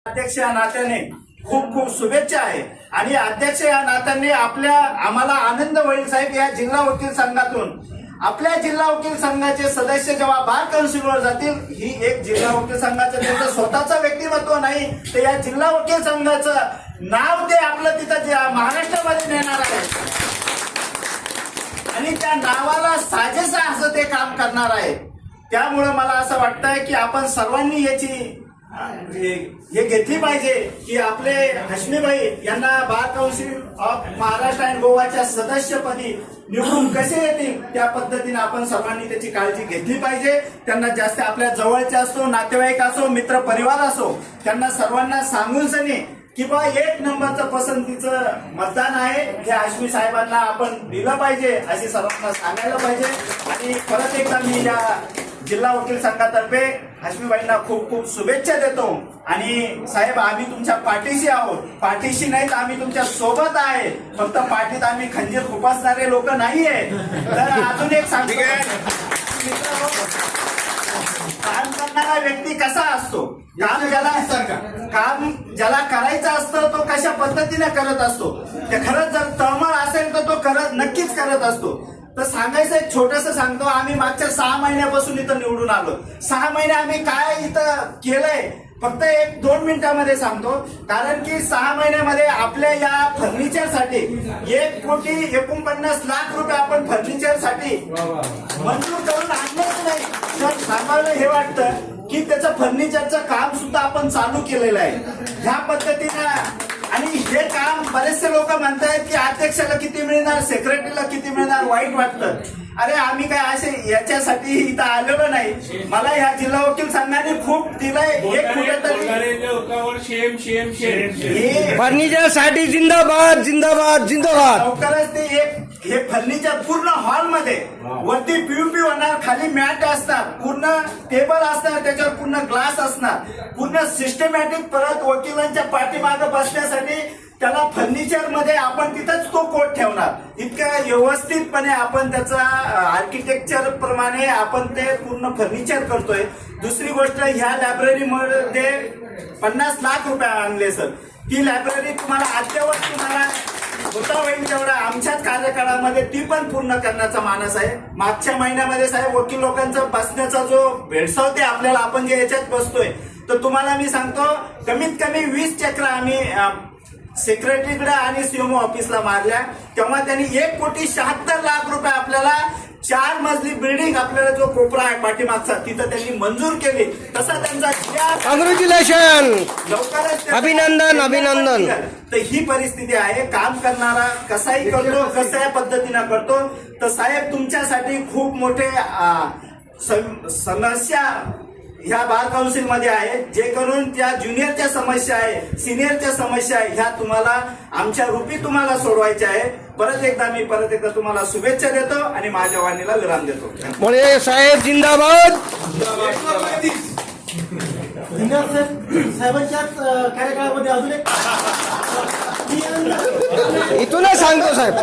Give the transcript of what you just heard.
अध्यक्ष या नात्याने खूप खूप शुभेच्छा आहे आणि अध्यक्ष या नात्याने आम्हाला आनंद होईल साहेब, या जिल्हा वकील संघातून आपल्या जिल्हा वकील संघाचे सदस्य जेव्हा बार काउन्सिलवर जातील, ही एक जिल्हा वकील संघाचं त्यांचं स्वतःचं व्यक्तिमत्व नाही, तर या जिल्हा वकील संघाचं नाव ते आपलं तिथं महाराष्ट्रामध्ये नेणार आहे आणि त्या नावाला साजेसं असं ते काम करणार आहे. त्यामुळे मला असं वाटतंय की आपण सर्वांनी याची हे घेतली पाहिजे की आपले हश्मीभाई यांना bar council of Maharashtra and गोवाच्या सदस्यपदी निवडून कसे येतील त्या पद्धतीने आपण सर्वांनी त्याची काळजी घेतली पाहिजे. त्यांना जास्त आपल्या जवळचे असो, नातेवाईक असो, मित्र परिवार असो, त्यांना सर्वांना सांगून सनी की बा 1 नंबरचं पसंतीचं मतदान आहे, हे हाशमी साहेबांना आपण दिलं पाहिजे अशी सर्वांना सांगायला पाहिजे. आणि परत एकदा मी या जिल्हा वकील संघातर्फे हाशमीबाईंना खूप खूप शुभेच्छा देतो. आणि साहेब, आम्ही तुमच्या पाठीशी आहोत, पाठीशी नाही तर आम्ही तुमच्या सोबत आहे. फक्त पाठीत आम्ही खंजीर खुपसणारे लोक नाहीये. तर अजून एक सांगतो, काम करणारा व्यक्ती कसा असतो, काम ज्याला करायचं असतं तो कशा पद्धतीने करत असतो. ते खरंच जर तळमळ असेल तर तो नक्कीच करत असतो. तर सांगायचं एक छोटंसं सांगतो, आम्ही मागच्या 6 महिन्यापासून इथं निवडून आलो. 6 महिने आम्ही काय इथं केलंय फक्त 1-2 मिनिटांमध्ये सांगतो. कारण की 6 महिन्यामध्ये आपल्या या फर्निचरसाठी 1,49,00,000 रुपये आपण फर्निचरसाठी मंजूर करून आणलेच नाही. तर सांगायला हे वाटतं की त्याचं फर्निचरचं काम सुद्धा आपण चालू केलेलं आहे ह्या पद्धतीनं. आणि हे काम बरेचसे लोक म्हणतात की अध्यक्षाला किती मिळणार, सेक्रेटरीला किती मिळणार, वाईट वाटतं. अरे आम्ही काय असे याच्यासाठी इथं आलेलो नाही. मला ह्या जिल्हा वकील संघाने खूप दिलंय. एक कुठेतरी फर्निचर साठी जिंदाबाद जिंदाबाद जिंदाबाद. लवकरच ते हे फर्निचर पूर्ण हॉलमध्ये वरती पीयूपी होणार, खाली मॅट असणार, पूर्ण टेबल असणार, त्याच्यावर पूर्ण ग्लास असणार, पूर्ण सिस्टमॅटिक. परत वकिलांच्या पाठीमागे बसण्यासाठी त्याला फर्निचर मध्ये आपण तिथंच तो कोट ठेवणार. इतक्या व्यवस्थितपणे आपण त्याचा आर्किटेक्चर प्रमाणे आपण ते पूर्ण फर्निचर करतोय. दुसरी गोष्ट, ह्या लायब्ररीमध्ये 50 लाख रुपये आणले सर. ती लायब्ररी तुम्हाला अद्ययावत तुम्हाला होता होईल तेवढा आमच्याच कार्यकाळामध्ये ती पण पूर्ण करण्याचा मानस आहे. मागच्या महिन्यामध्ये साहेब वकील लोकांचा बसण्याचा जो भेडसावते आपल्याला, आपण जे याच्यात बसतोय, तर तुम्हाला मी सांगतो कमीत कमी 20 चक्र आम्ही सेक्रेटरीकडे आणि सीएमओ ऑफिसला मारल्या. तेव्हा त्यांनी 1,76,00,000 रुपये आपल्याला 4 मजली बिल्डिंग, आपल्याला जो कोपरा आहे पाठीमागचा, तिथं त्यांनी मंजूर केली. तसा त्यांचा कॉंग्रॅच्युलेशन, लवकरच अभिनंदन अभिनंदन. तर ही परिस्थिती आहे. काम करणारा कसाही करतो, कशा पद्धतीनं करतो. तर साहेब, तुमच्यासाठी खूप मोठे समस्या ह्या बार काउन्सिल मध्ये आहे, जे करून त्या ज्युनियरच्या समस्या आहे, सिनियरच्या समस्या आहे, ह्या तुम्हाला आमच्या रूपी तुम्हाला सोडवायच्या आहे. परत एकदा तुम्हाला शुभेच्छा देतो आणि माझ्या वाणीला विराम देतो. मोळे साहेब जिंदाबाद. साहेबांच्याच कार्यकाळामध्ये अजून एक इथूनच सांगतो साहेब.